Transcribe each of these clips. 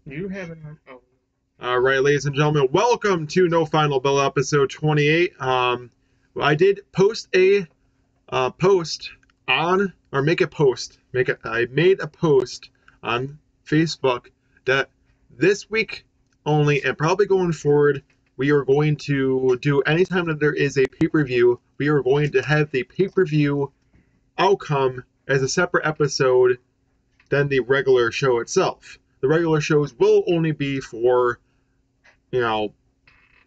You haven't. Oh. All right, ladies and gentlemen, welcome to No Final Bell episode 28. I did post a post on, or make a post. I made a post on Facebook that this week only, and probably going forward, we are going to do anytime that there is a pay per view. We are going to have the pay per view outcome as a separate episode than the regular show itself. The regular shows will only be for you know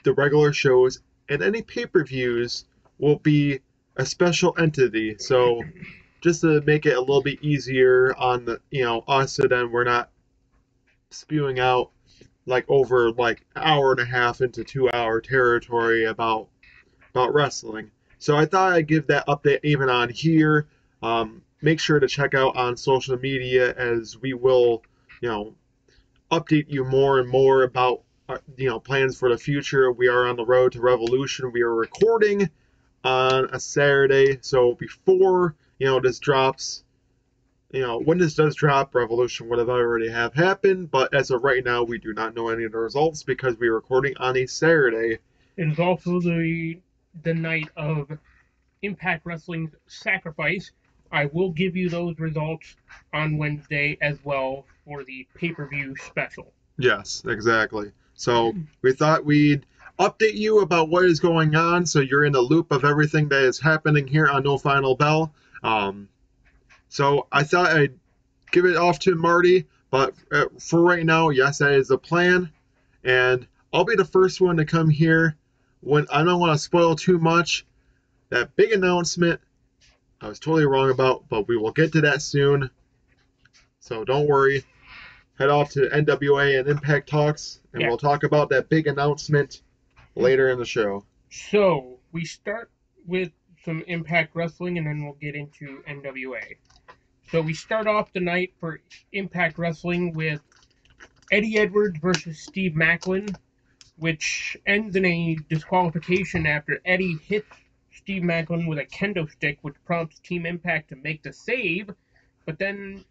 the regular shows, and any pay-per-views will be a special entity. So just to make it a little bit easier on the us, so then we're not spewing out like over like an hour and a half into 2 hour territory about wrestling. So I thought I'd give that update even on here. Make sure to check out on social media, as we will you know update you more and more about plans for the future. We are on the road to Revolution. We are recording on a Saturday, so before this drops, when this does drop, Revolution would have already have happened. But as of right now, we do not know any of the results because we are recording on a Saturday. It is also the night of Impact Wrestling's Sacrifice. I will give you those results on Wednesday as well for the pay-per-view special. Yes, exactly. So we thought we'd update you about what is going on, so you're in the loop of everything that is happening here on No Final Bell. So I thought I'd give it off to Marty, but for right now, yes, that is the plan. And I'll be the first one to come here when I don't want to spoil too much. That big announcement I was totally wrong about, but we will get to that soon. So don't worry. Head off to NWA and Impact Talks, and Yeah. we'll talk about that big announcement later in the show. So we start with some Impact Wrestling, and then we'll get into NWA. So we start off the night for Impact Wrestling with Eddie Edwards versus Steve Macklin, which ends in a disqualification after Eddie hits Steve Macklin with a kendo stick, which prompts Team Impact to make the save. But then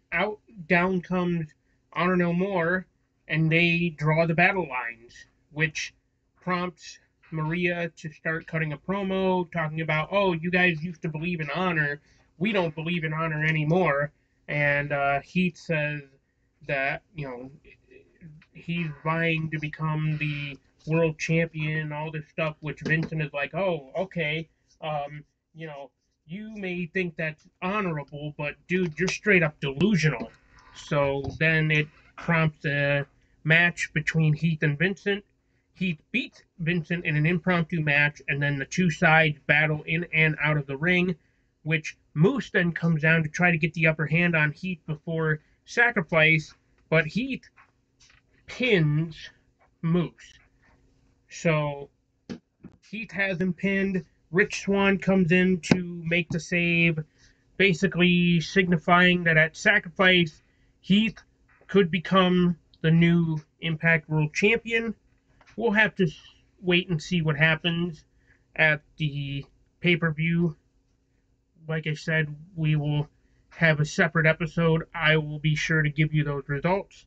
down comes Honor No More, and they draw the battle lines, which prompts Maria to start cutting a promo talking about, oh, you guys used to believe in honor. We don't believe in honor anymore. And Heath says that, he's vying to become the world champion, all this stuff, which Vincent is like, oh, okay, um, you know, you may think that's honorable, but dude, you're straight up delusional. So then it prompts a match between Heath and Vincent. Heath beats Vincent in an impromptu match, and then the two sides battle in and out of the ring, which Moose then comes down to try to get the upper hand on Heath before Sacrifice, but Heath pins Moose. So Heath has him pinned. Rich Swann comes in to make the save, basically signifying that at Sacrifice, Heath could become the new Impact World Champion. We'll have to wait and see what happens at the pay-per-view. Like I said, we will have a separate episode. I will be sure to give you those results.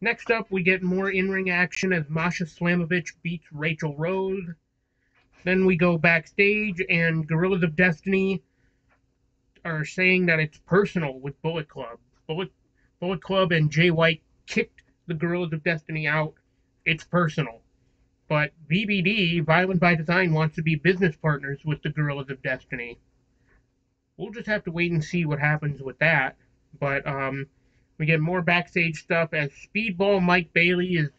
Next up, we get more in-ring action as Masha Slamovich beats Rachel Rose. Then we go backstage, and Guerrillas of Destiny are saying that it's personal with Bullet Club. Bullet Club and Jay White kicked the Guerrillas of Destiny out. It's personal. But VBD, Violent by Design, wants to be business partners with the Guerrillas of Destiny. We'll just have to wait and see what happens with that. But we get more backstage stuff as Speedball Mike Bailey is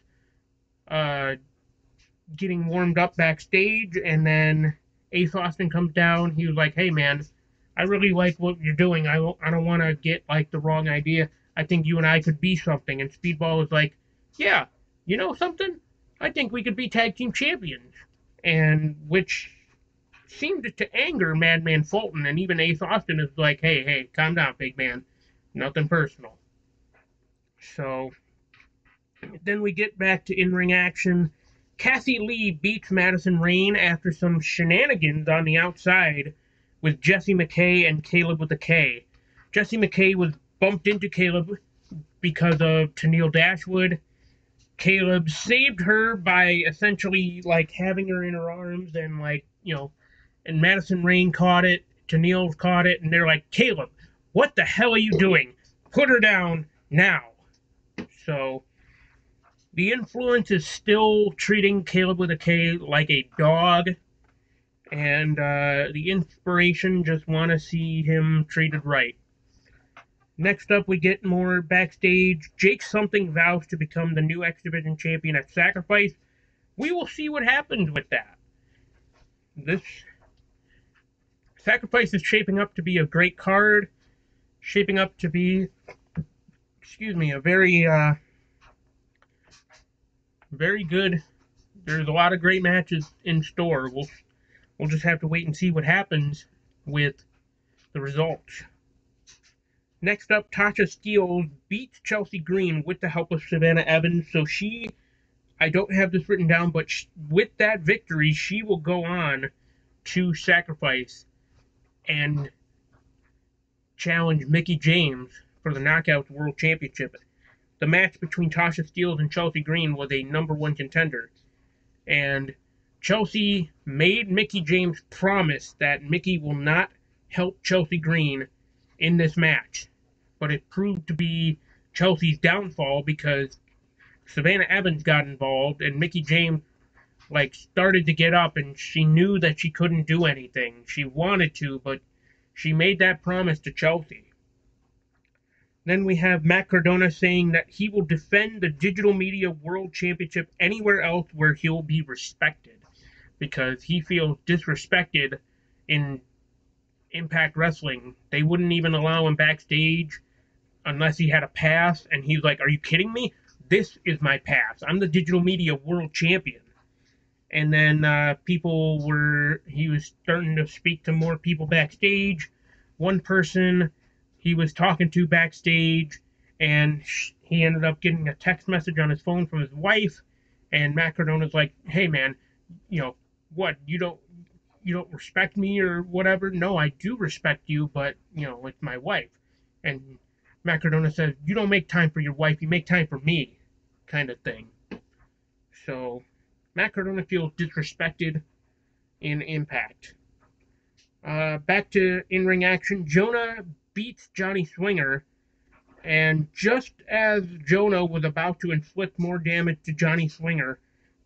getting warmed up backstage, and then Ace Austin comes down. He was like, "Hey man, I really like what you're doing. I don't want to get like the wrong idea. I think you and I could be something." And Speedball was like, "Yeah, you know something? I think we could be tag team champions." And which seemed to anger Madman Fulton, and even Ace Austin is like, "Hey, calm down, big man. Nothing personal." So then we get back to in-ring action. Cassie Lee beats Madison Rayne after some shenanigans on the outside with Jesse McKay and Caleb with a K. Jesse McKay was bumped into Caleb because of Tennille Dashwood, Caleb saved her by essentially like having her in her arms, and like, and Madison Rain caught it, Tennille caught it, and they're like, Caleb, what the hell are you doing? Put her down now. So the influence is still treating Caleb with a K like a dog, and the inspiration just want to see him treated right. Next up, we get more backstage. Jake Something vows to become the new X Division champion at Sacrifice. We will see what happens with that. This Sacrifice is shaping up to be a great card, shaping up to be, a very good. There's a lot of great matches in store. We'll just have to wait and see what happens with the results. Next up, Tasha Steelz beats Chelsea Green with the help of Savannah Evans. So I don't have this written down, but with that victory, she will go on to Sacrifice and challenge Mickie James for the Knockouts World Championship. The match between Tasha Steelz and Chelsea Green was a #1 contender. And Chelsea made Mickie James promise that Mickie will not help Chelsea Green in this match. But it proved to be Chelsea's downfall because Savannah Evans got involved and Mickie James started to get up, and she knew that she couldn't do anything. She wanted to, but she made that promise to Chelsea. Then we have Matt Cardona saying that he will defend the Digital Media World Championship anywhere else where he'll be respected, because he feels disrespected in Impact Wrestling. They wouldn't even allow him backstage unless he had a pass, and he's like, are you kidding me? This is my pass. I'm the Digital Media World Champion. And then he was starting to speak to more people backstage. One person he was talking to backstage, and he ended up getting a text message on his phone from his wife, and Matt Cardona's like, hey man, what, you don't respect me or whatever? No, I do respect you, but it's my wife. And Matt Cardona says, you don't make time for your wife, you make time for me, kind of thing. So Matt Cardona feels disrespected in Impact. Back to in-ring action. Jonah beats Johnny Swinger, and just as Jonah was about to inflict more damage to Johnny Swinger,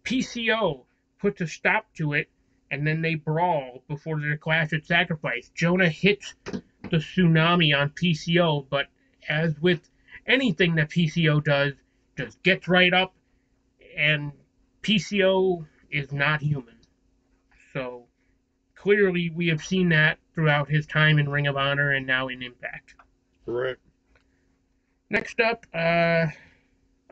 PCO puts a stop to it, and then they brawl before their clash at Sacrifice. Jonah hits the tsunami on PCO, but as with anything that PCO does, just gets right up, and PCO is not human. So clearly we have seen that throughout his time in Ring of Honor and now in Impact. Right. Next up, a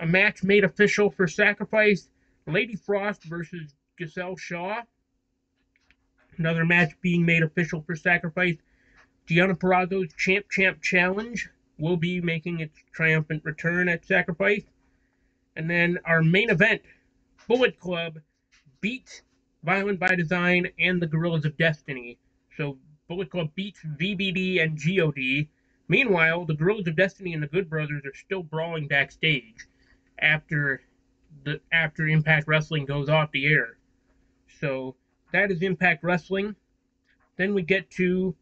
match made official for Sacrifice. Lady Frost versus Gazelle Shaw. Another match being made official for Sacrifice. Deonna Purrazzo's Champ Challenge will be making its triumphant return at Sacrifice. And then our main event, Bullet Club beats Violent by Design and the Gorillas of Destiny. So Bullet Club beats VBD and GOD. Meanwhile, the Gorillas of Destiny and the Good Brothers are still brawling backstage after Impact Wrestling goes off the air. So that is Impact Wrestling. Then we get to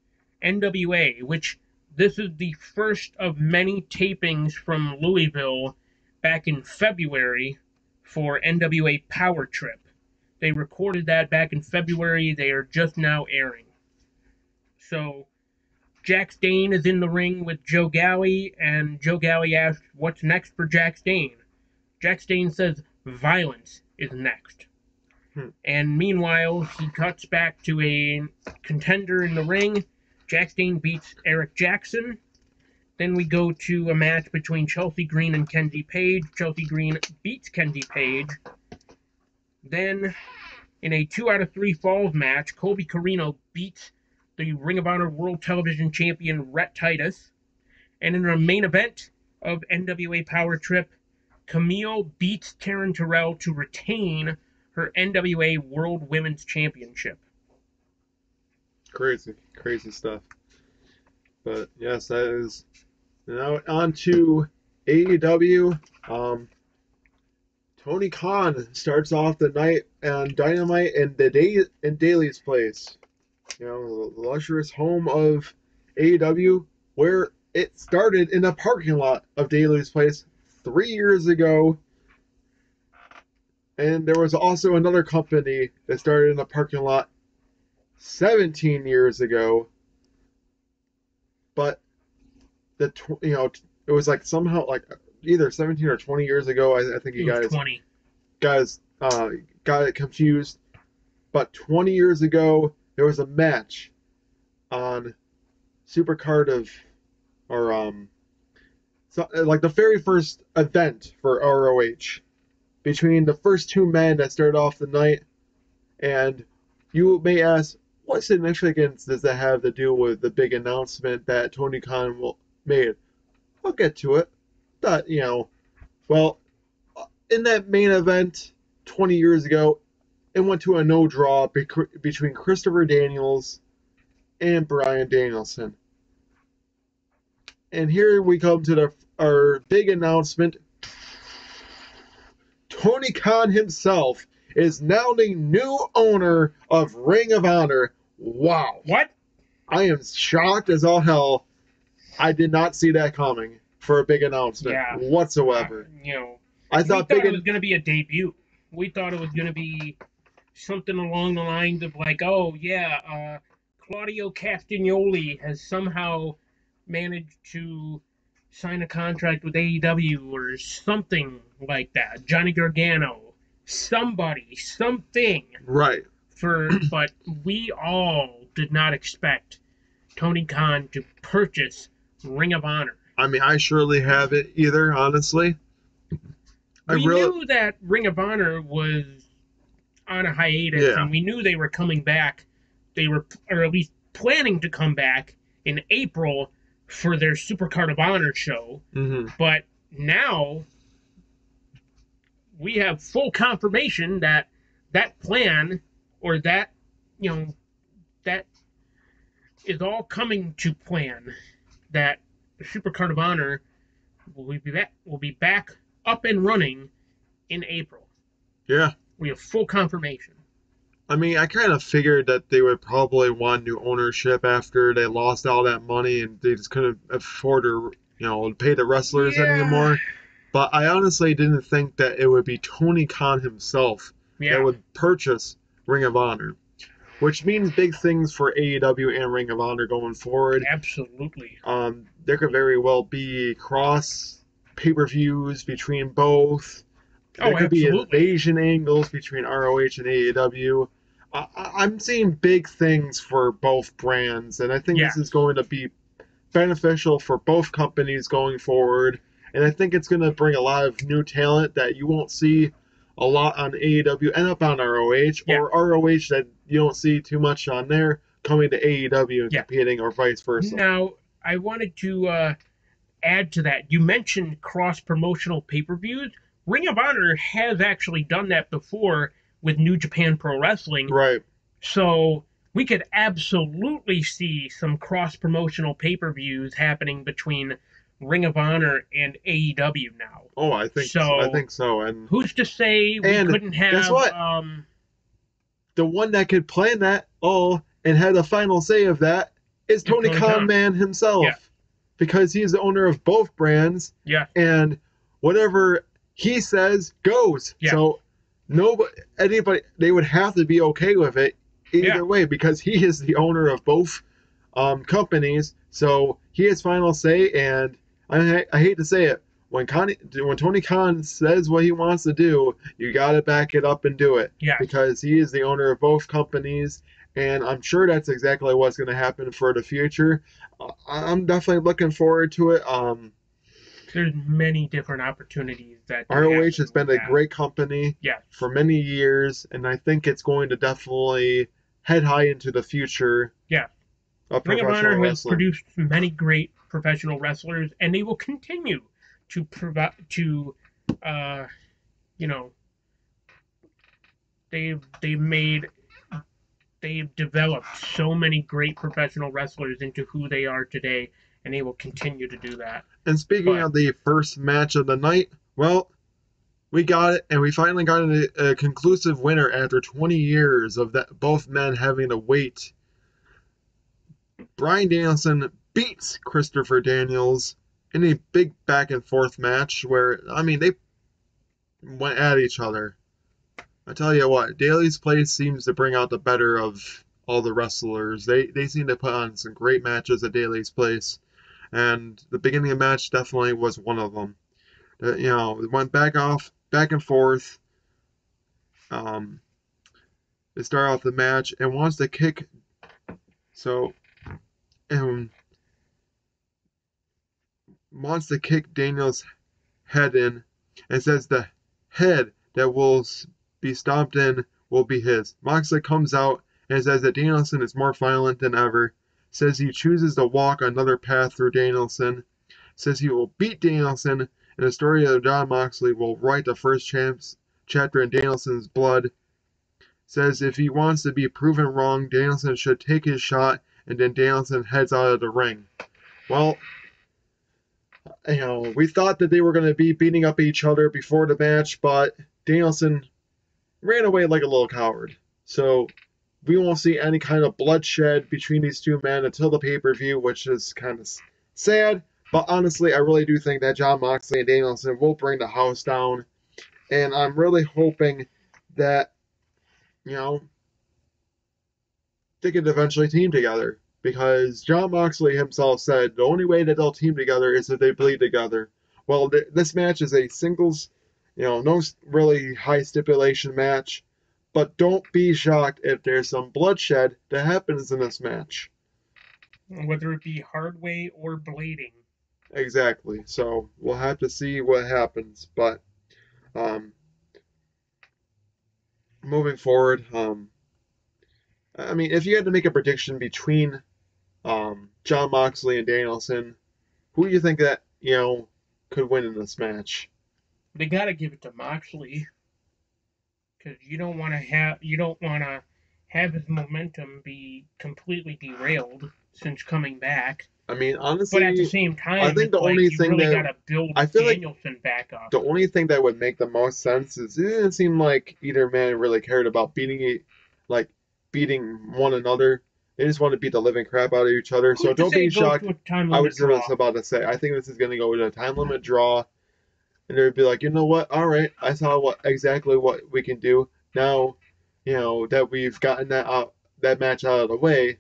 NWA, which this is the first of many tapings from Louisville back in February for NWA Power Trip. They recorded that back in February. They are just now airing. So Jack Stane is in the ring with Joe Galli, and Joe Galli asks, what's next for Jack Stane? Jack Stane says, violence is next. And meanwhile, he cuts back to a contender in the ring. Jack Stane beats Eric Jackson. Then we go to a match between Chelsea Green and Kenzie Page. Chelsea Green beats Kenzie Page. Then, in a 2 out of 3 falls match, Colby Corino beats the Ring of Honor World Television Champion Rhett Titus. And in our main event of NWA Power Trip, Camille beats Taryn Terrell to retain her NWA World Women's Championship. Crazy stuff. But yes, that is. Now on to AEW. Tony Khan starts off the night on Dynamite and Daly's place. You know, the luxurious home of AEW, where it started in a parking lot of Daly's place 3 years ago. And there was also another company that started in a parking lot 17 years ago. But it was like somehow like either 17 or 20 years ago. I think you guys 20. Got it confused. But 20 years ago, there was a match on Supercard like the very first event for ROH between the first two men that started off the night. And you may ask, what significance does that have to do with the big announcement that Tony Khan made? I'll get to it. Well, in that main event 20 years ago, it went to a no-draw between Christopher Daniels and Bryan Danielson. And here we come to our big announcement. Tony Khan himself is now the new owner of Ring of Honor. Wow. What? I am shocked as all hell. I did not see that coming for a big announcement whatsoever. I thought it was going to be a debut. We thought it was going to be something along the lines of like, Claudio Castagnoli has somehow managed to sign a contract with AEW or something like that. Johnny Gargano, somebody, something. Right. But we all did not expect Tony Khan to purchase Ring of Honor. I mean, I surely haven't either, honestly. We knew that Ring of Honor was on a hiatus, and we knew they were coming back. They were, or at least planning to come back in April for their Supercard of Honor show. Mm-hmm. But now we have full confirmation that plan, or that is all coming to plan. That the Supercard of Honor will be back up and running in April. Yeah. We have full confirmation. I mean, I kind of figured that they would probably want new ownership after they lost all that money and they just couldn't afford to, pay the wrestlers anymore. But I honestly didn't think that it would be Tony Khan himself that would purchase Ring of Honor, which means big things for AEW and Ring of Honor going forward. Absolutely. There could very well be cross pay-per-views between both. There could be invasion angles between ROH and AEW. I'm seeing big things for both brands, and I think this is going to be beneficial for both companies going forward. And I think it's going to bring a lot of new talent that you won't see a lot on AEW end up on ROH, or ROH that you don't see too much on there coming to AEW and competing, or vice versa. Now, I wanted to add to that. You mentioned cross-promotional pay-per-views. Ring of Honor has actually done that before with New Japan Pro Wrestling. Right. So we could absolutely see some cross-promotional pay-per-views happening between Ring of Honor and AEW now. Oh, I think so. And who's to say we couldn't have... Guess what? The one that could plan that and had the final say of that is Tony Khan man himself. Yeah. Because he's the owner of both brands. Yeah. And whatever he says goes. Yeah. So anybody, they would have to be okay with it either way, because he is the owner of both companies. So he has final say, and I hate to say it, when Tony Khan says what he wants to do, you got to back it up and do it. Yeah. Because he is the owner of both companies, and I'm sure that's exactly what's going to happen for the future. I'm definitely looking forward to it. There's many different opportunities that ROH has been a great company for many years, and I think it's going to definitely head high into the future. Yeah. Ring of Honor has produced many great professional wrestlers, and they will continue to provide they've developed so many great professional wrestlers into who they are today, and they will continue to do that. And speaking of the first match of the night, well, We got it, and we finally got a conclusive winner after 20 years of that both men having to wait. Bryan Danielson beats Christopher Daniels in a big back and forth match where, I mean, they went at each other. I tell you what, Daly's Place seems to bring out the better of all the wrestlers. They seem to put on some great matches at Daly's Place, and the beginning of the match definitely was one of them. It went back and forth. Um, they start off the match and wants to kick. So, um, wants to kick Daniel's head in, and says the head that will be stomped in will be his. Moxley comes out and says that Danielson is more violent than ever. Says he chooses to walk another path through Danielson. Says he will beat Danielson, and the story of Jon Moxley will write the first chapter in Danielson's blood. Says if he wants to be proven wrong, Danielson should take his shot, and then Danielson heads out of the ring. Well, we thought that they were going to be beating up each other before the match, but Danielson ran away like a little coward. So we won't see any kind of bloodshed between these two men until the pay-per-view, which is kind of sad. But honestly, I really do think that Jon Moxley and Danielson will bring the house down. And I'm really hoping that, they could eventually team together. Because Jon Moxley himself said the only way that they'll team together is if they bleed together. Well, this match is a singles, no really high stipulation match. But don't be shocked if there's some bloodshed that happens in this match. Whether it be hard way or blading. Exactly. So we'll have to see what happens. But moving forward, I mean, if you had to make a prediction between Jon Moxley and Danielson, who do you think that could win in this match? They gotta give it to Moxley, because you don't want to have his momentum be completely derailed since coming back. I mean, honestly, but at the same time, I think the only thing really that gotta build I feel Danielson back up. The only thing that would make the most sense is it didn't seem like either man really cared about beating one another. They just want to beat the living crap out of each other. So don't be shocked. I was just about to say, I think this is going to go to a time limit draw. And they'd be like, you know what? All right, I saw exactly what we can do. Now, that we've gotten that match out of the way,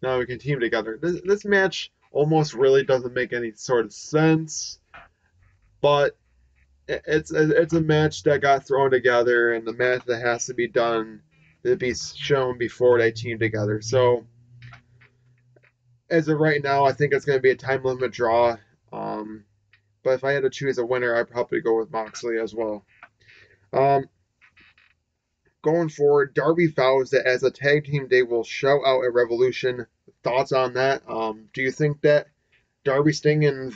now we can team together. This match almost really doesn't make any sort of sense, but it's a match that got thrown together, and the match that has to be done to be shown before they team together. So, as of right now, I think it's going to be a time limit draw. But if I had to choose a winner, I'd probably go with Moxley as well. Going forward, Darby vows that as a tag team, they will show out at Revolution. Thoughts on that? Do you think that Darby, Sting, and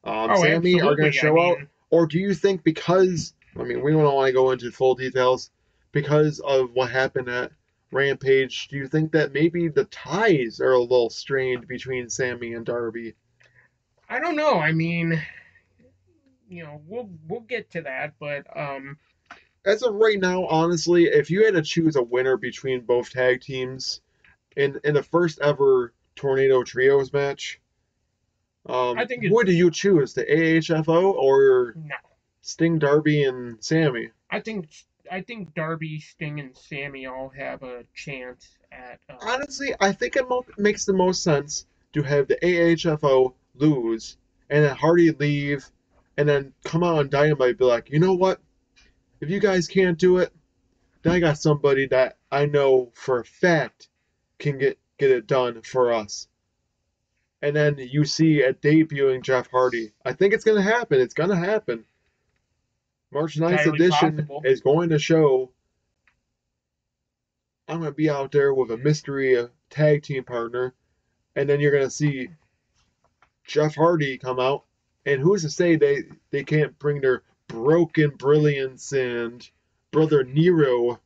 Sammy are going to show out? Or do you think because, we don't want to go into full details, because of what happened at Rampage, do you think that maybe the ties are a little strained between Sammy and Darby? I don't know. We'll get to that, but as of right now, honestly, if you had to choose a winner between both tag teams in the first ever Tornado Trios match, what do you choose? The AHFO or no. Sting, Darby, and Sammy? I think Darby, Sting, and Sammy all have a chance at. Honestly, I think it makes the most sense to have the AHFO lose and then Hardy leave, and then come out on Dynamite and be like, you know what? If you guys can't do it, then I got somebody that I know for a fact can get it done for us. And then you see it debuting Jeff Hardy. I think it's going to happen. It's going to happen. March 9th edition is going to show I'm going to be out there with a mystery tag team partner. And then you're going to see Jeff Hardy come out. And who's to say they can't bring their Broken Brilliance and Brother Nero.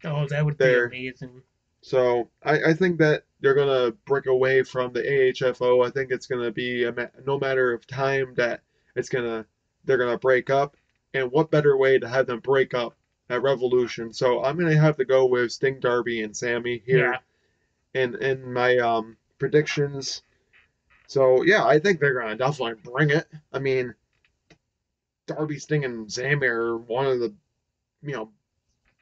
Oh, that would be amazing. So I think that they're going to break away from the AHFO. I think it's going to be no matter of time that they're going to break up. and what better way to have them break up at Revolution? So I'm gonna have to go with Sting, Darby, and Sammy here in my predictions. So yeah, I think they're gonna definitely bring it. I mean, Darby, Sting, and Sammy are one of the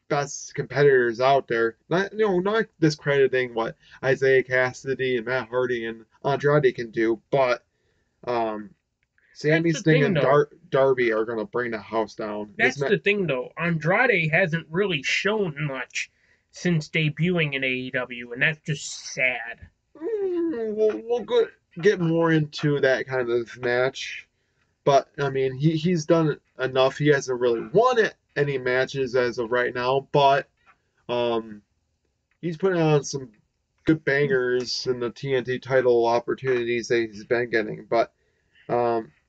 best competitors out there. Not discrediting what Isaiah Cassidy and Matt Hardy and Andrade can do, but Sammy, That's the Sting, thing, and though. Darby are gonna bring the house down. That's the thing, though. Andrade hasn't really shown much since debuting in AEW, and that's just sad. We'll get more into that kind of match, but I mean he's done enough. He hasn't really won any matches as of right now, but um, he's putting on some good bangers in the TNT title opportunities that he's been getting. But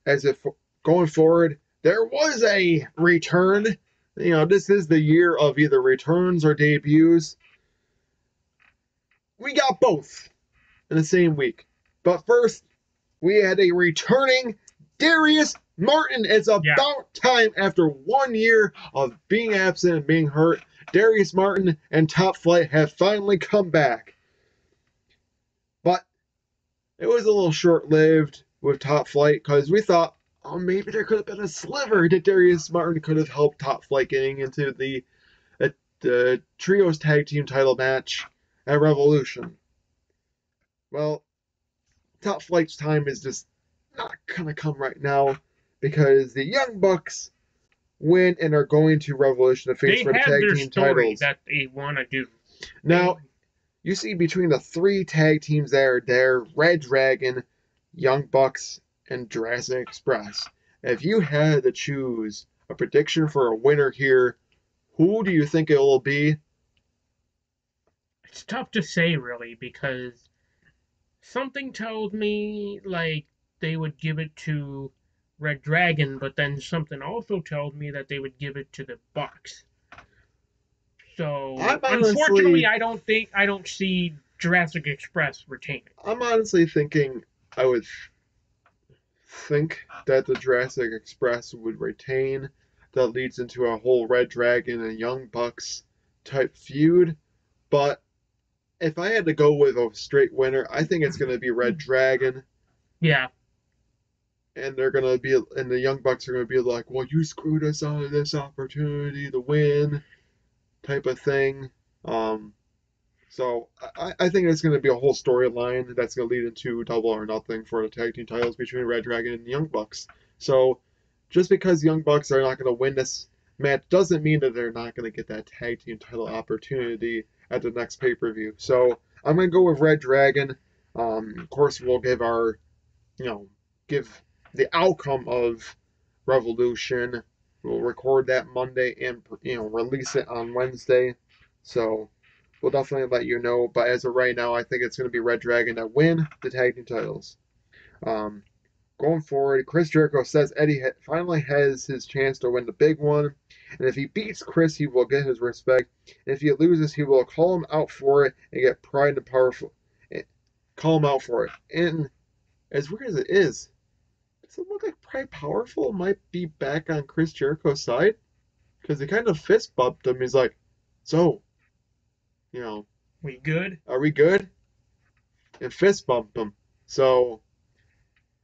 as if going forward, there was a return. This is the year of either returns or debuts. We got both in the same week. But first, we had a returning Darius Martin. It's about time after 1 year of being absent and being hurt. Darius Martin and Top Flight have finally come back. But it was a little short-lived with Top Flight because we thought, oh, maybe there could have been a sliver that Darius Martin could have helped Top Flight getting into the Trios Tag Team title match at Revolution. Well, Top Flight's time is just not going to come right now because the Young Bucks win and are going to Revolution to face for the tag team titles. That they want to do. Now, you see between the 3 tag teams that are there, Red Dragon, Young Bucks, and Jurassic Express. If you had to choose a prediction for a winner here, who do you think it will be? It's tough to say, really, because something tells me like they would give it to Red Dragon, but then something also tells me that they would give it to the Bucks. So unfortunately, I don't see Jurassic Express retaining. I'm honestly thinking I would think that the Jurassic Express would retain. That leads into a whole Red Dragon and Young Bucks type feud. But if I had to go with a straight winner, I think it's going to be Red Dragon. Yeah. And the Young Bucks are going to be like, well, you screwed us out of this opportunity to win, type of thing. So I think it's going to be a whole storyline that's going to lead into Double or Nothing for the tag team titles between Red Dragon and Young Bucks. So just because Young Bucks are not going to win this match doesn't mean that they're not going to get that tag team title opportunity at the next pay-per-view. So I'm going to go with Red Dragon. Of course, we'll give the outcome of Revolution. We'll record that Monday and release it on Wednesday. So we'll definitely let you know. But as of right now, I think it's going to be Red Dragon that win the tag team titles. Going forward, Chris Jericho says Eddie finally has his chance to win the big one. And if he beats Chris, he will get his respect. And if he loses, he will call him out for it and get pride and powerful. Call him out for it. And as weird as it is, does it look like Pride Powerful might be back on Chris Jericho's side? Because he kind of fist bumped him. He's like, so, we good? Are we good? And fist bumped him. So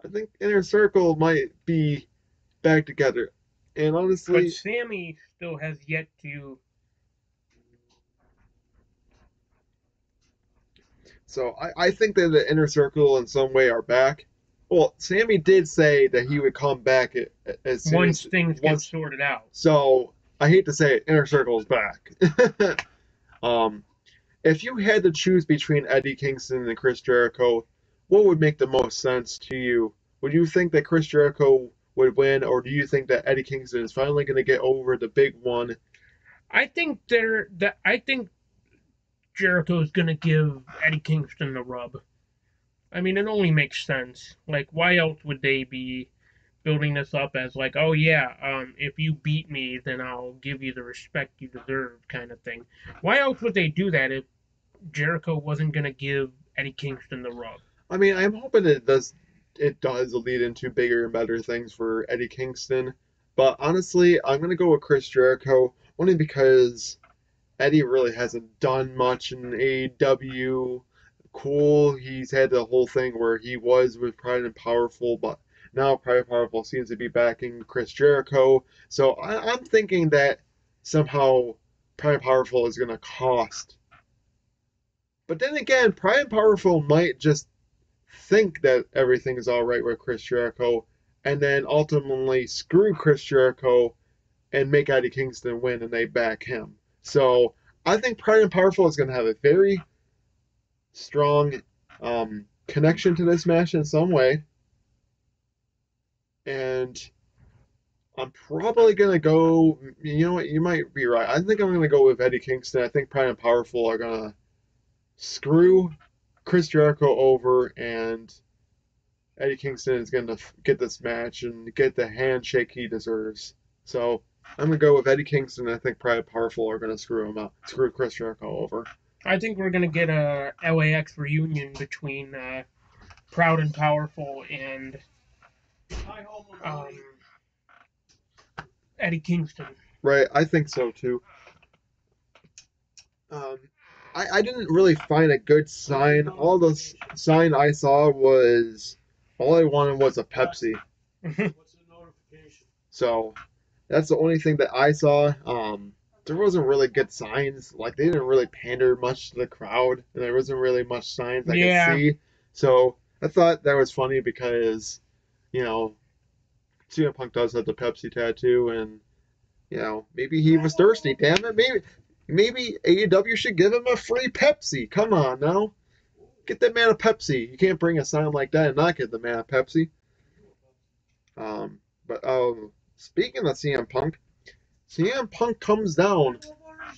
I think Inner Circle might be back together. And honestly, but Sammy still has yet to. So I think that the Inner Circle in some way are back. Well, Sammy did say that he would come back as soon once things get sorted out. So I hate to say it, Inner Circle is back. If you had to choose between Eddie Kingston and Chris Jericho, what would make the most sense to you? Would you think that Chris Jericho would win, or do you think that Eddie Kingston is finally going to get over the big one? I think Jericho's going to give Eddie Kingston the rub. I mean, it only makes sense. Like, why else would they be building this up as like, oh yeah, if you beat me, then I'll give you the respect you deserve, kind of thing. Why else would they do that if Jericho wasn't going to give Eddie Kingston the rub? I mean, I'm hoping it does lead into bigger and better things for Eddie Kingston. But honestly, I'm going to go with Chris Jericho only because Eddie really hasn't done much in AEW. Cool, he's had the whole thing where he was with Pride and Powerful, but now Pride and Powerful seems to be backing Chris Jericho. So I'm thinking that somehow Pride and Powerful is going to cost. But then again, Pride and Powerful might just think that everything is all right with Chris Jericho and then ultimately screw Chris Jericho and make Eddie Kingston win and they back him. So I think Pride and Powerful is going to have a very strong connection to this match in some way. And I'm probably going to go, you know what, you might be right. I think I'm going to go with Eddie Kingston. I think Pride and Powerful are going to screw Chris Jericho over, and Eddie Kingston is going to get this match and get the handshake he deserves. So I'm going to go with Eddie Kingston. I think Pride and Powerful are going to screw Chris Jericho over. I think we're going to get a LAX reunion between Proud and Powerful and Eddie Kingston. Right, I think so too. I didn't really find a good sign. All the sign I saw was, all I wanted was a Pepsi. What's the notification? So that's the only thing that I saw. There wasn't really good signs. Like, they didn't really pander much to the crowd, and there wasn't really much signs I could see. So I thought that was funny because, you know, CM Punk does have the Pepsi tattoo, and, you know, maybe he was thirsty. Damn it, maybe AEW should give him a free Pepsi. Come on now, get that man a Pepsi. You can't bring a sign like that and not give the man a Pepsi. But speaking of CM Punk comes down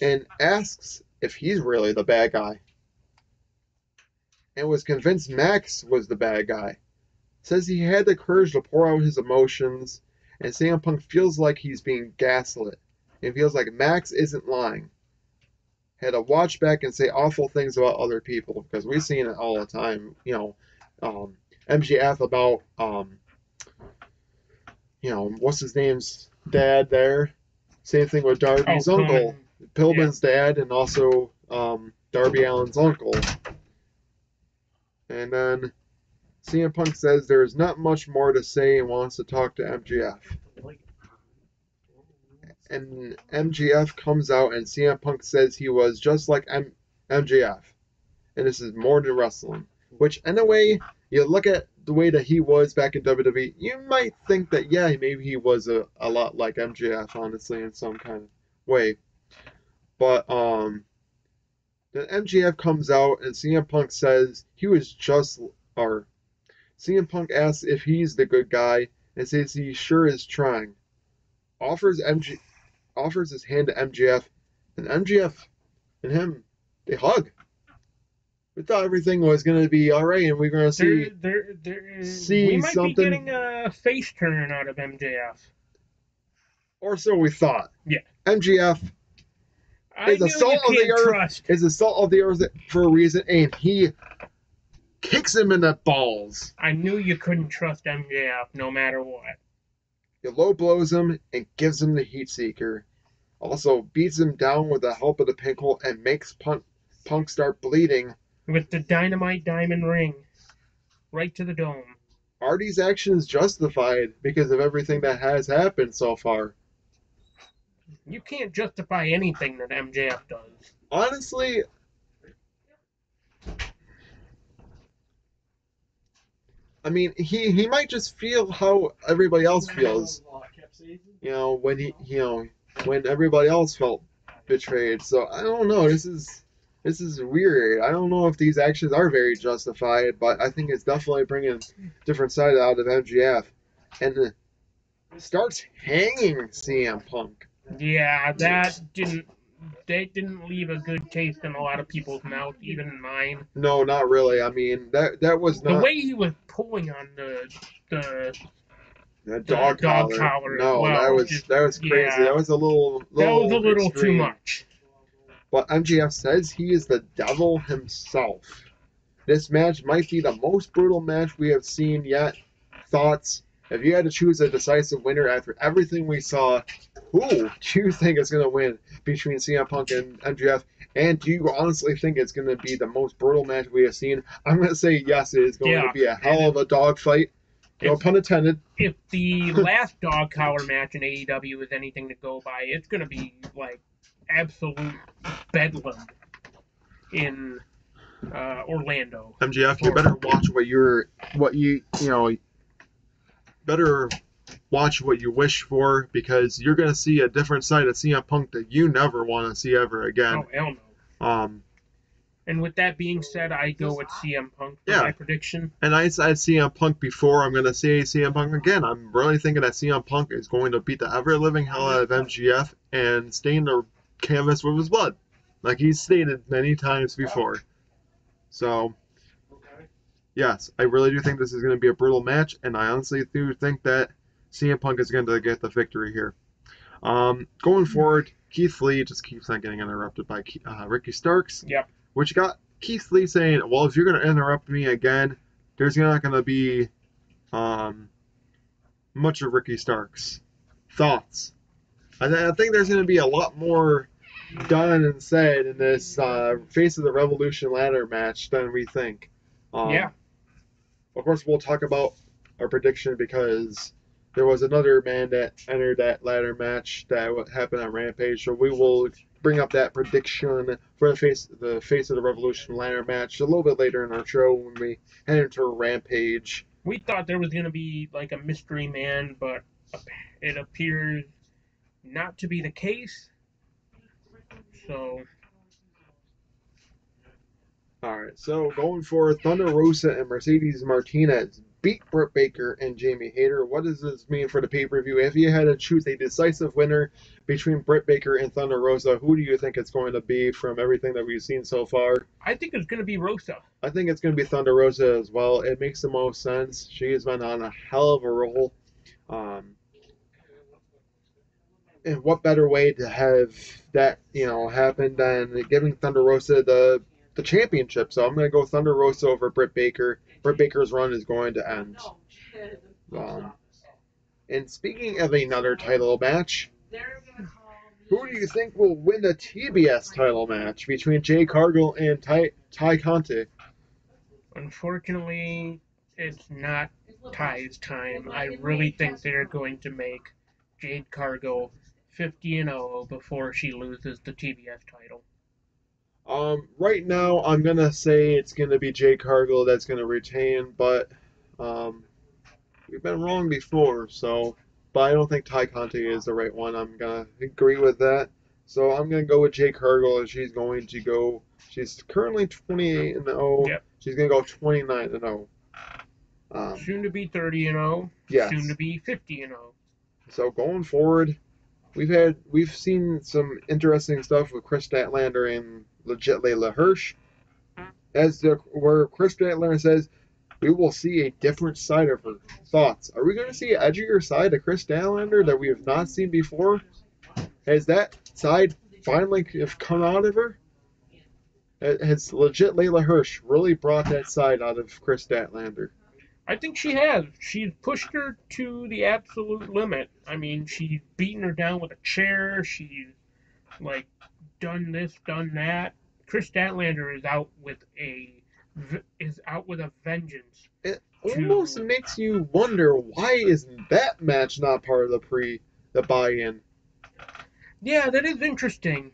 and asks if he's really the bad guy, and was convinced Max was the bad guy. Says he had the courage to pour out his emotions, and CM Punk feels like he's being gaslit. It feels like Max isn't lying. Had to watch back and say awful things about other people, because we've seen it all the time. You know, MJF about, you know, what's his name's dad there. Same thing with Darby's uncle, Pillman's dad, and also Darby Allin's uncle. And then CM Punk says there's not much more to say and wants to talk to MJF. And MJF comes out and CM Punk says he was just like MJF. And this is more than wrestling. Which, in a way, you look at the way that he was back in WWE, you might think that, yeah, maybe he was a lot like MJF, honestly, in some kind of way. But, then MJF comes out and CM Punk says he was just, or CM Punk asks if he's the good guy and says he sure is trying. Offers his hand to MJF, and MJF and him, they hug. We thought everything was going to be all right, and we're going to see we might something. be getting a face turn out of MJF. Or so we thought. Yeah. MJF is a salt of the earth. Is a salt of the earth for a reason, and he kicks him in the balls. I knew you couldn't trust MJF no matter what. He low blows him and gives him the heat seeker. Also beats him down with the help of the Tinkle and makes Punk start bleeding. With the Dynamite Diamond Ring. Right to the dome. Are these actions justified because of everything that has happened so far? You can't justify anything that MJF does. Honestly, I mean, he might just feel how everybody else feels. You know, when everybody else felt betrayed. So I don't know. This is weird. I don't know if these actions are very justified, but I think it's definitely bringing a different side out of MJF, and starts hanging CM Punk. Yeah, they didn't leave a good taste in a lot of people's mouth, even in mine. No, not really. I mean, that was not the way he was pulling on the dog collar. No, well, that was crazy. Yeah, that was a little too extreme. much. But MJF says he is the devil himself. This match might be the most brutal match we have seen yet. Thoughts? if you had to choose a decisive winner after everything we saw, who do you think is going to win between CM Punk and MJF? And do you honestly think it's going to be the most brutal match we have seen? I'm going to say yes, it is going to be a hell of a dogfight. No pun intended. If the last dog collar match in AEW is anything to go by, it's going to be like absolute bedlam in Orlando. MJF, you better watch better watch what you wish for, because you're going to see a different side of CM Punk that you never want to see ever again. Oh, hell no. And with that being said, I go with CM Punk for my prediction. And I said CM Punk before. I'm going to say CM Punk again. I'm really thinking that CM Punk is going to beat the ever-living hell out of MJF and stain the canvas with his blood, like he's stated many times before. So, yes, I really do think this is going to be a brutal match, and I honestly do think that CM Punk is going to get the victory here. Going forward, Keith Lee just keeps on getting interrupted by Ricky Starks. Yep. Which got Keith Lee saying, well, if you're going to interrupt me again, there's not going to be much of Ricky Starks. Thoughts? I think there's going to be a lot more done and said in this Face of the Revolution ladder match than we think. Yeah. Of course, we'll talk about our prediction because there was another man that entered that ladder match that happened on Rampage, so we will bring up that prediction for the Face of the Revolution ladder match a little bit later in our show when we head into Rampage. We thought there was going to be like a mystery man, but it appears not to be the case. So. Alright, so going for Thunder Rosa and Mercedes Martinez beat Britt Baker and Jamie Hayter. What does this mean for the pay-per-view? If you had to choose a decisive winner between Britt Baker and Thunder Rosa, who do you think it's going to be from everything that we've seen so far? I think it's going to be Rosa. I think it's going to be Thunder Rosa as well. It makes the most sense. She has been on a hell of a roll. And what better way to have that, happen than giving Thunder Rosa the championship? So I'm going to go Thunder Rosa over Britt Baker. Britt Baker's run is going to end. And speaking of another title match, who do you think will win the TBS title match between Jade Cargill and Ty Conte? Unfortunately, it's not Ty's time. I really think they're going to make Jade Cargill 50-0 before she loses the TBS title. Right now, I'm going to say it's going to be Jade Cargill that's going to retain, but we've been wrong before, but I don't think Ty Conte is the right one. I'm going to agree with that. So I'm going to go with Jade Cargill, and she's going to go, she's currently 28-0. Yep. She's going to go 29-0. Soon to be 30-0. Yes. Soon to be 50-0. So going forward, we've seen some interesting stuff with Chris Statlander and Legit Layla Hirsch. Where Chris Statlander says we will see a different side of her. Thoughts? Are we going to see an edgier side of Chris Statlander that we have not seen before? Has that side finally come out of her? Has Legit Layla Hirsch really brought that side out of Chris Statlander? I think she has. She's pushed her to the absolute limit. I mean, she's beaten her down with a chair. She's, done this, done that. Chris Statlander is out with a vengeance. It almost makes you wonder, why isn't that match not part of the buy-in? Yeah, that is interesting.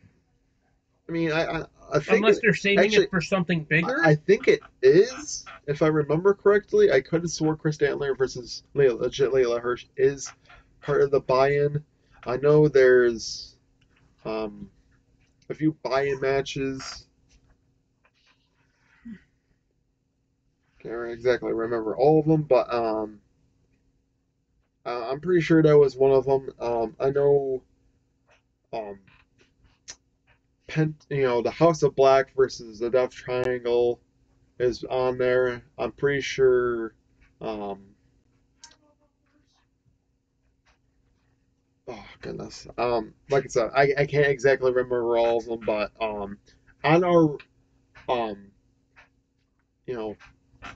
I mean, I think unless they're saving it for something bigger? I think it is. If I remember correctly, I could have swore Chris Statlander versus Legit Layla Hirsch is part of the buy-in. I know there's a few buy-in matches. Can't exactly remember all of them, but I'm pretty sure that was one of them. I know the House of Black versus the Death Triangle is on there. I'm pretty sure. Oh goodness. Like I said, I can't exactly remember all of them, but on our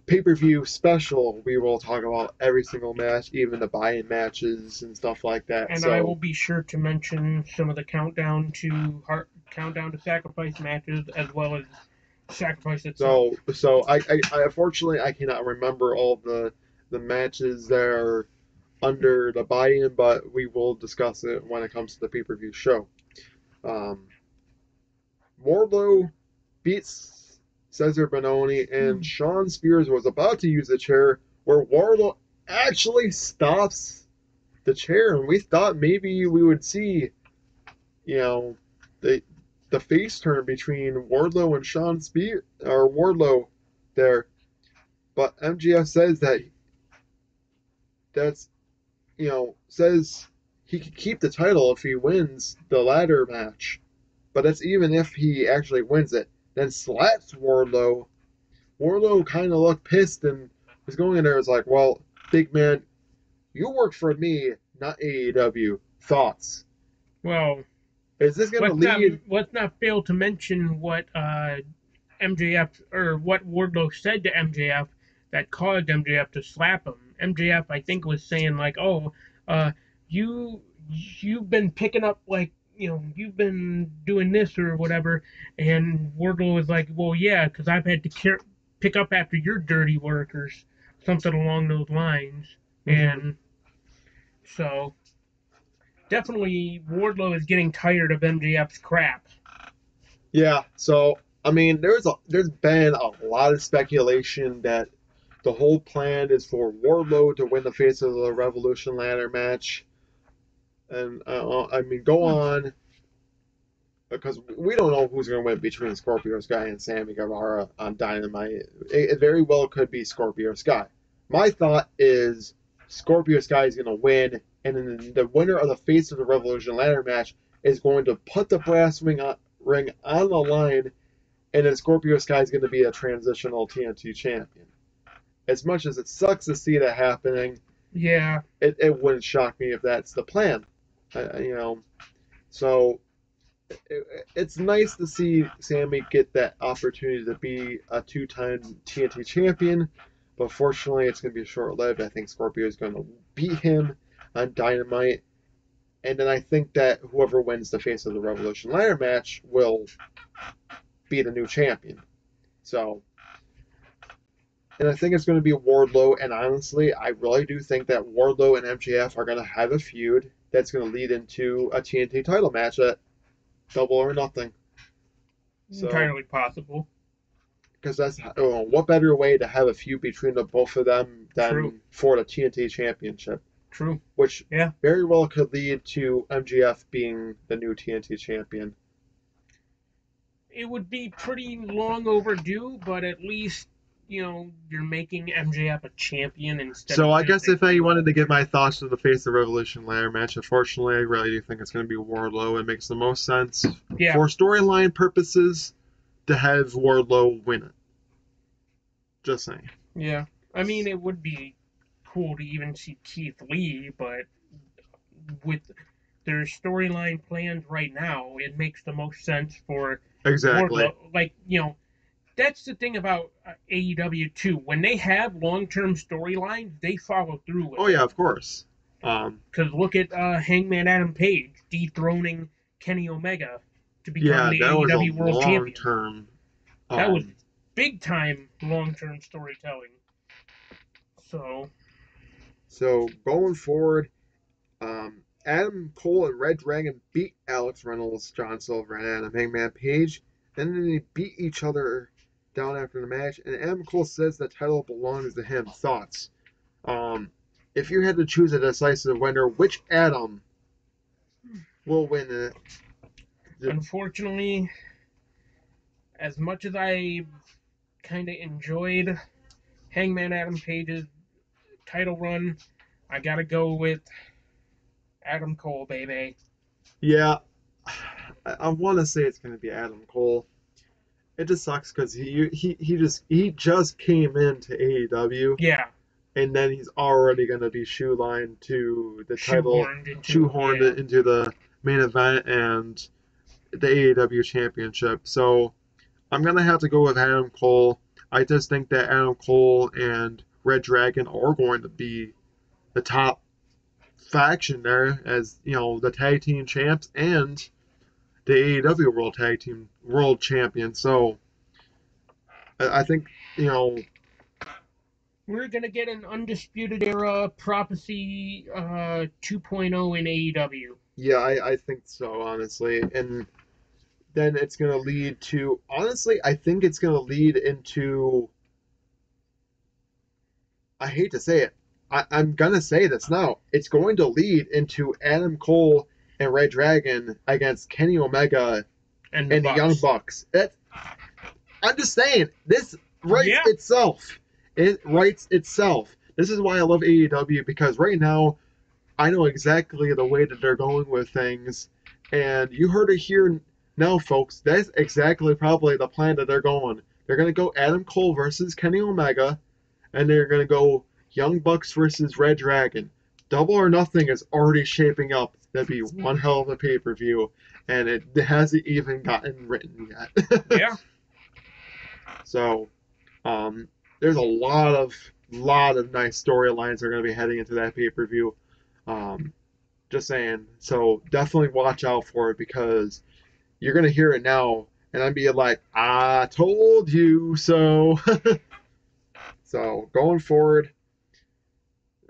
pay-per-view special, we will talk about every single match, even the buy-in matches and stuff like that. And so I will be sure to mention some of the countdown to sacrifice matches as well as sacrifice itself. so I unfortunately I cannot remember all the matches that are under the buy-in, but we will discuss it when it comes to the pay-per-view show. Wardlow beats Cesar Bononi, and Sean Spears was about to use the chair where Wardlow actually stops the chair, and we thought maybe we would see, the face turn between Wardlow and Sean Spears, or Wardlow there. But MJF says says he could keep the title if he wins the ladder match. But that's even if he actually wins it. Then slaps Wardlow. Wardlow kind of looked pissed and was going in there. It's like, well, big man, you work for me, not AEW. Thoughts? Well, is this going to lead? Let's not fail to mention what MJF or what Wardlow said to MJF that caused MJF to slap him. MJF, I think, was saying like, "Oh, you've been picking up like." You've been doing this or whatever, and Wardlow was like, well, yeah, because I've had to pick up after your dirty work or something along those lines. And so, definitely, Wardlow is getting tired of MJF's crap. Yeah, so, I mean, there's been a lot of speculation that the whole plan is for Wardlow to win the Face of the Revolution ladder match. And I mean, go on, because we don't know who's going to win between Scorpio Sky and Sammy Guevara on Dynamite. It very well could be Scorpio Sky. My thought is Scorpio Sky is going to win, and then the winner of the Face of the Revolution ladder match is going to put the brass ring on the line, and then Scorpio Sky is going to be a transitional TNT champion. As much as it sucks to see that happening, yeah, it wouldn't shock me if that's the plan. So it's nice to see Sammy get that opportunity to be a two-time TNT champion, but fortunately it's going to be short-lived. I think Scorpio is going to beat him on Dynamite, and then I think that whoever wins the Face of the Revolution ladder match will be the new champion. So, and I think it's going to be Wardlow, and honestly, I really do think that Wardlow and MJF are going to have a feud that's going to lead into a TNT title match at Double or Nothing. So, entirely possible. Because that's what better way to have a feud between the both of them than for the TNT Championship. True. Which very well could lead to MJF being the new TNT champion. It would be pretty long overdue, but at least you're making MJF a champion instead. So I guess if I wanted to give my thoughts on the Face of the Revolution ladder match, unfortunately, I really do think it's going to be Wardlow. It makes the most sense for storyline purposes to have Wardlow win it. Just saying. Yeah, I mean, it would be cool to even see Keith Lee, but with their storyline plans right now, it makes the most sense for Wardlow. Like, that's the thing about AEW too. When they have long-term storylines, they follow through with it. Oh yeah, of course. Because look at Hangman Adam Page dethroning Kenny Omega to become the AEW World Champion. That was big-time long-term storytelling. So going forward, Adam Cole and Red Dragon beat Alex Reynolds, John Silver, and Adam Hangman Page. And then they beat each other down after the match, and Adam Cole says the title belongs to him. Thoughts? If you had to choose a decisive winner, which Adam will win it? Unfortunately, as much as I kind of enjoyed Hangman Adam Page's title run, I gotta go with Adam Cole, baby. Yeah, I want to say it's gonna be Adam Cole. It just sucks because he just came into AEW. Yeah. And then he's already going to be shoehorned to the title, shoehorned into the main event and the AEW championship. So I'm going to have to go with Adam Cole. I just think that Adam Cole and Red Dragon are going to be the top faction there as, the tag team champs and the AEW World Champion. So I think, we're gonna get an Undisputed Era Prophecy 2.0 in AEW. yeah, I think so, honestly. And then it's going to lead to, honestly, I think it's going to lead into, I hate to say it, I'm going to say this now. It's going to lead into Adam Cole and Red Dragon against Kenny Omega And and the Young Bucks. I'm just saying, this writes itself. It writes itself. This is why I love AEW, because right now, I know exactly the way that they're going with things. And you heard it here now, folks. That's exactly probably the plan that they're going. They're going to go Adam Cole versus Kenny Omega, and they're going to go Young Bucks versus Red Dragon. Double or Nothing is already shaping up. That'd be one hell of a pay-per-view, and it hasn't even gotten written yet. Yeah. So, there's a lot of nice storylines that are going to be heading into that pay-per-view. Just saying. So definitely watch out for it, because you're going to hear it now, and I'm being like, I told you so. So going forward,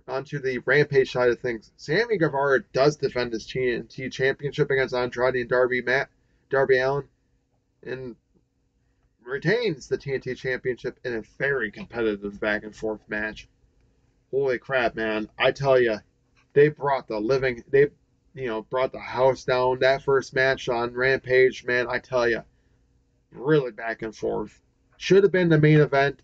onto the Rampage side of things, Sammy Guevara does defend his TNT Championship against Andrade and Darby Allin, and retains the TNT Championship in a very competitive back and forth match. Holy crap, man. I tell you, they brought the house down. That first match on Rampage, man, I tell you, really back and forth. Should have been the main event.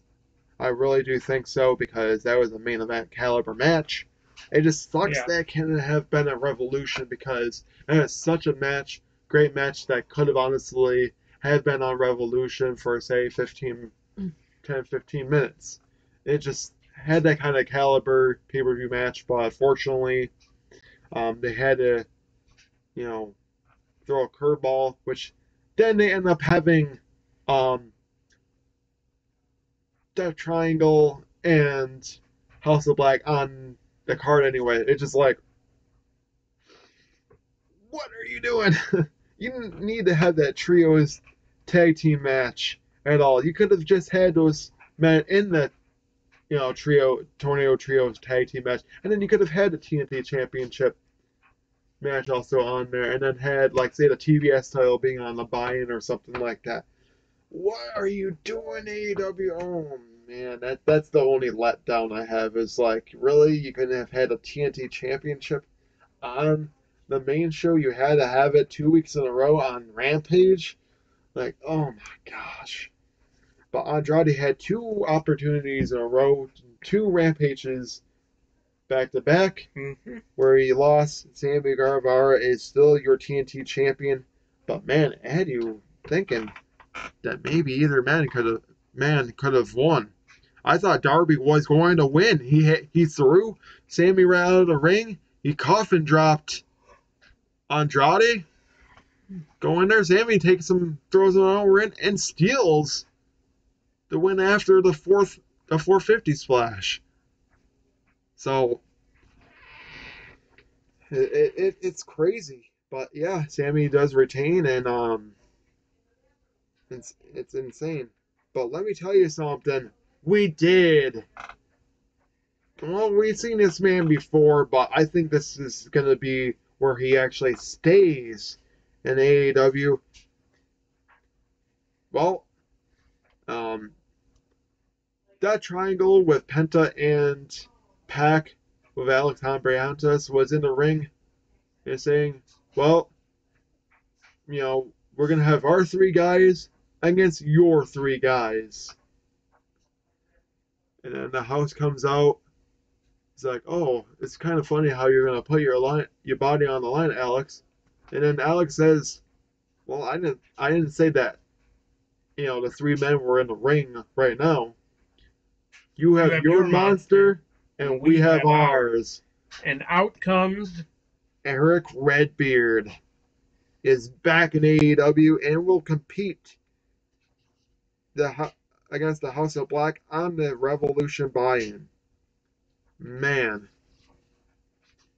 I really do think so, because that was a main event caliber match. It just sucks that couldn't have been a Revolution, because that is such a great match that could have honestly had been on Revolution for, say, 10, 15 minutes. It just had that kind of caliber pay-per-view match, but unfortunately, they had to, throw a curveball, which then they end up having Death Triangle and House of Black on the card anyway. It's just like, what are you doing? You didn't need to have that trios tag team match at all. You could have just had those men in the Tornado Trios tag team match, and then you could have had the TNT Championship match also on there, and then had, like, say, the TBS title being on the buy-in or something like that. What are you doing, AEW? Oh, man, that's the only letdown I have, is like, really? You couldn't have had a TNT Championship on the main show? You had to have it 2 weeks in a row on Rampage? Like, oh my gosh. But Andrade had 2 opportunities in a row, 2 Rampages back to back, where he lost. Sammy Guevara is still your TNT champion, but man, I had you thinking that maybe either man could have won. I thought Darby was going to win. He threw Sammy right out of the ring. He coffin dropped Andrade. Go in there. Sammy throws him over in, and steals the win after the 450 splash. So it's crazy, but yeah, Sammy does retain, and it's insane. But let me tell you something. We've seen this man before, but I think this is gonna be where he actually stays in AEW. Well, that triangle with Penta and Pac with Alex Hambriantes was in the ring and saying, well, we're going to have our 3 guys against your 3 guys. And then the house comes out. It's like, oh, it's kind of funny how you're going to put your body on the line, Alex. And then Alex says, well, I didn't say that, the 3 men were in the ring right now. You have your monster, and we have ours. And out comes Eric Redbeard is back in AEW and will compete against the House of Black on the Revolution buy-in. Man,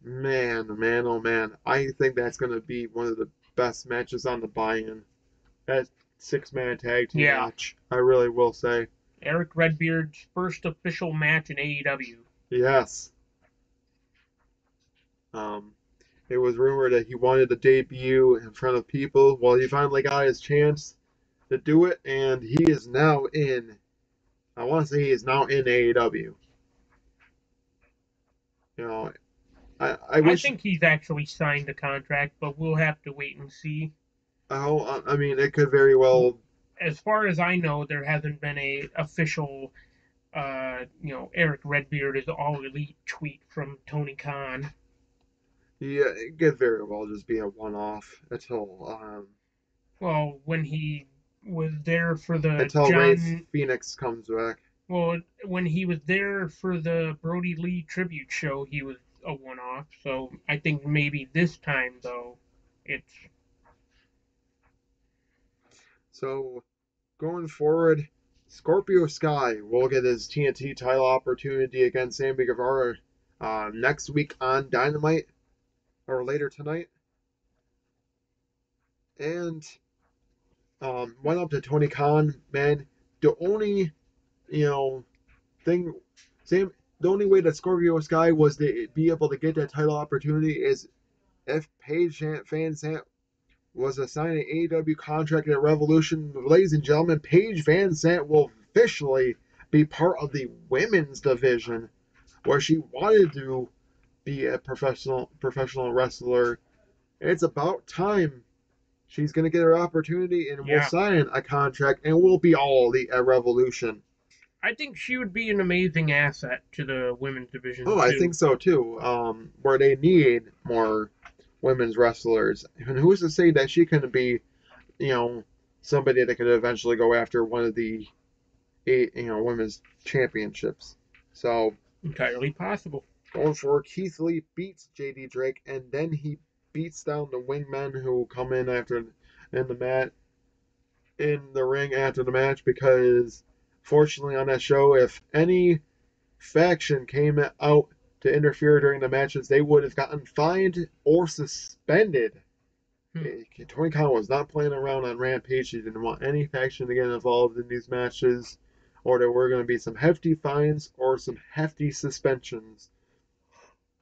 oh man. I think that's going to be one of the best matches on the buy-in. That 6-man tag team match, I really will say. Eric Redbeard's first official match in AEW. Yes. It was rumored that he wanted to debut in front of people. Well, he finally got his chance to do it, and he is now in. I want to say he is now in AEW. You know, I wish. I think he's actually signed a contract, but we'll have to wait and see. I mean, it could very well. As far as I know, there hasn't been a official, Eric Redbeard is all elite tweet from Tony Khan. Yeah, it could very well just be a one-off until. Well, when he was there for the until Ray Phoenix comes back. Well, when he was there for the Brody Lee tribute show, he was a one-off. So I think maybe this time though, it's. So, going forward, Scorpio Sky will get his TNT title opportunity against Sammy Guevara next week on Dynamite, or later tonight. And went up to Tony Khan, man. The only, thing, the only way that Scorpio Sky was to be able to get that title opportunity is if Paige Van Zandt was assigned an AEW contract at Revolution. Ladies and gentlemen, Paige Van Zandt will officially be part of the women's division, where she wanted to be a professional wrestler. It's about time she's going to get her opportunity, and we'll sign a contract, and we'll be all elite at Revolution. I think she would be an amazing asset to the women's division. Oh, I think so too. Where they need more women's wrestlers, and who's to say that she couldn't be, somebody that could eventually go after one of the women's championships. So entirely possible. Going forward, Keith Lee beats JD Drake, and then he beats down the wingmen who come in in the ring after the match, because fortunately on that show, if any faction came out to interfere during the matches, they would have gotten fined or suspended. Tony Khan was not playing around on Rampage. He didn't want any faction to get involved in these matches, or there were going to be some hefty fines or some hefty suspensions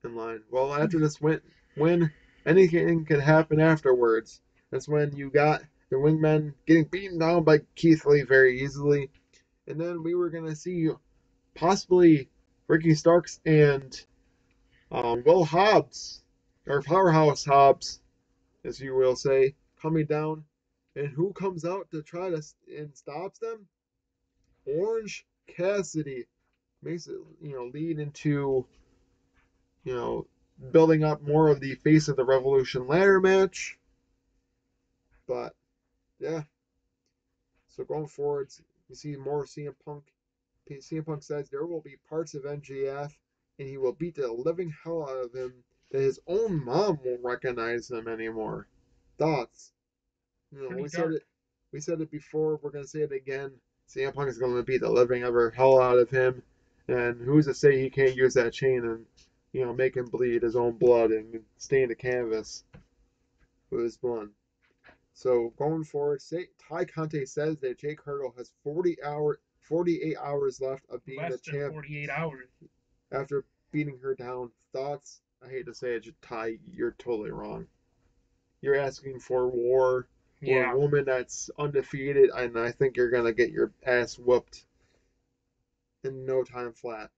in line. Well, after this win, anything can happen afterwards. That's when you got the wingmen getting beaten down by Keith Lee very easily. And then we were going to see possibly Ricky Starks and Will Hobbs, or Powerhouse Hobbs, as you will say, coming down. And who comes out to try to and stops them? Orange Cassidy. Makes it, lead into, building up more of the Face of the Revolution ladder match. But, yeah. So going forward, you see more CM Punk. CM Punk says there will be parts of MJF, and he will beat the living hell out of him, that his own mom won't recognize him anymore. Thoughts? We said it before, we're going to say it again. CM Punk is going to beat the living ever hell out of him, and who's to say he can't use that chain and, make him bleed his own blood and stain the canvas with his blood. So going forward, Ty Conte says that Jake Cargill has 48 hours left of being the champ. 48 hours. After beating her down. Thoughts? I hate to say it, Ty, you're totally wrong. You're asking for war. Yeah. For a woman that's undefeated, and I think you're going to get your ass whooped in no time flat.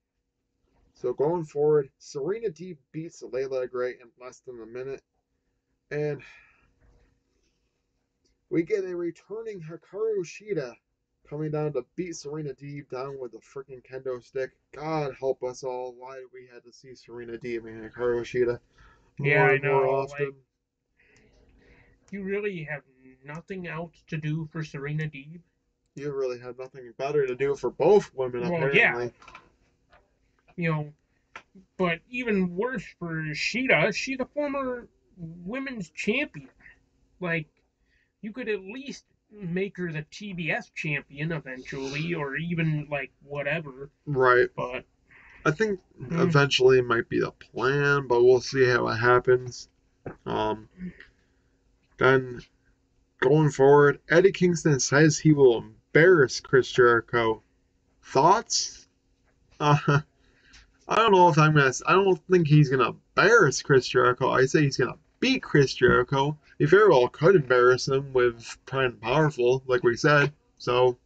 So going forward, Serena Deeb beats Layla Gray in less than a minute. And we get a returning Hikaru Shida coming down to beat Serena Deeb down with a freaking kendo stick. God help us all. Why do we have to see Serena Deeb and Hikaru Shida more often? Like, you really have nothing else to do for Serena Deeb? You really have nothing better to do for both women, apparently. Yeah. But even worse for Shida, she's a former women's champion. Like, you could at least make her the TBS champion eventually, or even like whatever. Right. But I think eventually might be the plan, but we'll see how it happens. Then going forward, Eddie Kingston says he will embarrass Chris Jericho. Thoughts? I don't know if I don't think he's gonna embarrass Chris Jericho. I say he's gonna beat Chris Jericho. He very well could embarrass him with Pride and Powerful, like we said. So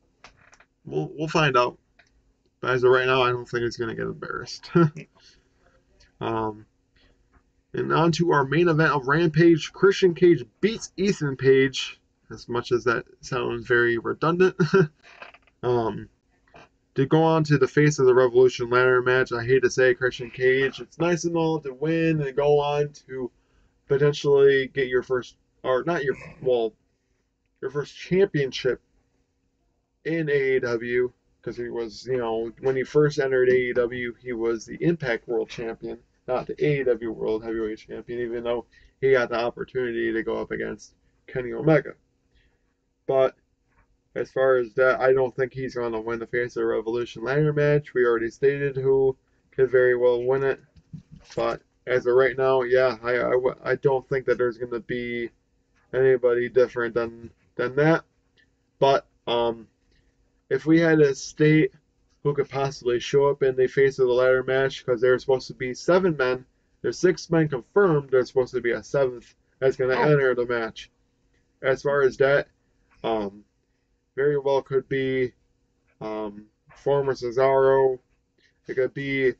we'll find out. But as of right now, I don't think he's gonna get embarrassed. And on to our main event of Rampage. Christian Cage beats Ethan Page, as much as that sounds very redundant. To go on to the face of the Revolution ladder match, I hate to say Christian Cage. It's nice and all to win and go on to potentially get your first, or not your, well, your first championship in AEW. Because he was, when he first entered AEW, he was the Impact World Champion, not the AEW World Heavyweight Champion, even though he got the opportunity to go up against Kenny Omega. But as far as that, I don't think he's going to win the Face of the Revolution ladder match. We already stated who could very well win it. But as of right now, yeah, I don't think that there's going to be anybody different than that. But if we had to state who could possibly show up in the Face of the ladder match, because there's supposed to be 7 men, there's 6 men confirmed, there's supposed to be a 7th that's going to enter the match. As far as that, very well could be former Cesaro. It could be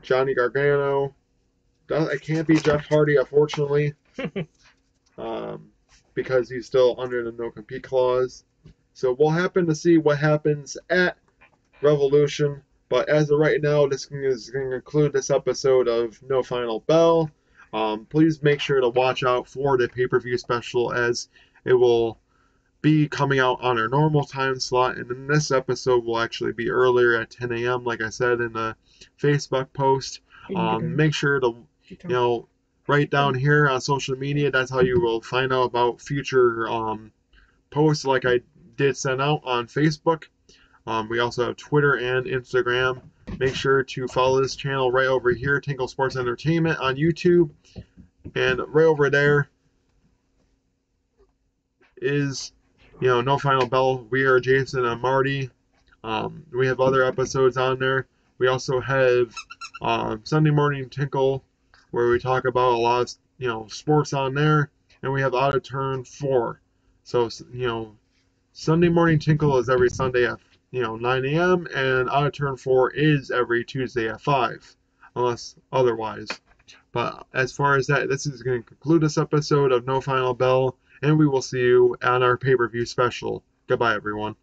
Johnny Gargano. It can't be Jeff Hardy, unfortunately, because he's still under the no-compete clause. So we'll happen to see what happens at Revolution. But as of right now, this is going to conclude this episode of No Final Bell. Please make sure to watch out for the pay-per-view special, as it will be coming out on our normal time slot, and then this episode will actually be earlier at 10 a.m. like I said in the Facebook post. Make sure to write down here on social media. That's how you will find out about future posts like I did send out on Facebook. We also have Twitter and Instagram. Make sure to follow this channel right over here, Tinkle Sports Entertainment on YouTube, and right over there is No Final Bell. We are Jason and Marty. We have other episodes on there. We also have Sunday Morning Tinkle, where we talk about a lot of sports on there, and we have Out of Turn 4. So Sunday Morning Tinkle is every Sunday at 9 a.m. and Out of Turn 4 is every Tuesday at 5, unless otherwise. But as far as that, this is going to conclude this episode of No Final Bell, and we will see you on our pay-per-view special. Goodbye, everyone.